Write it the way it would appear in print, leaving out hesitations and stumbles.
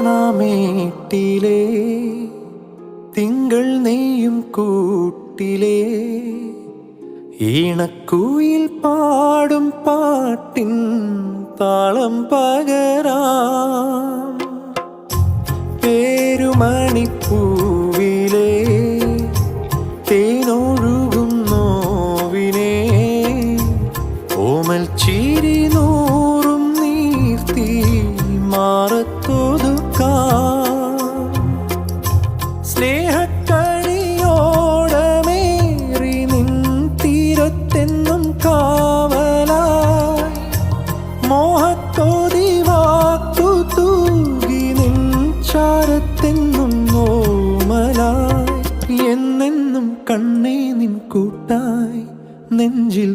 കാണാമേട്ടിലേ തിങ്കൾ നെയ്യും കൂട്ടിലേ ഈണക്കുയിൽ പാടും പാട്ടിൻ താളം പകരാം പേരുമണിപ്പൂവിലേ തേനൊഴുകും നോവിനെ ഓമൽ ചിരി നൂറും നീർത്തി മാറത്തൊതുക്കാം സ്നേഹക്കണിയോടമേറി നിൻ തീരത്തെന്നും കാവലായി മോഹത്തോതി വാക്കു തൂകി നിൻ ചാരത്തെന്നും ഓമലായി എന്നെന്നും കണ്ണേ നിൻ കൂട്ടായി നെഞ്ചിൽ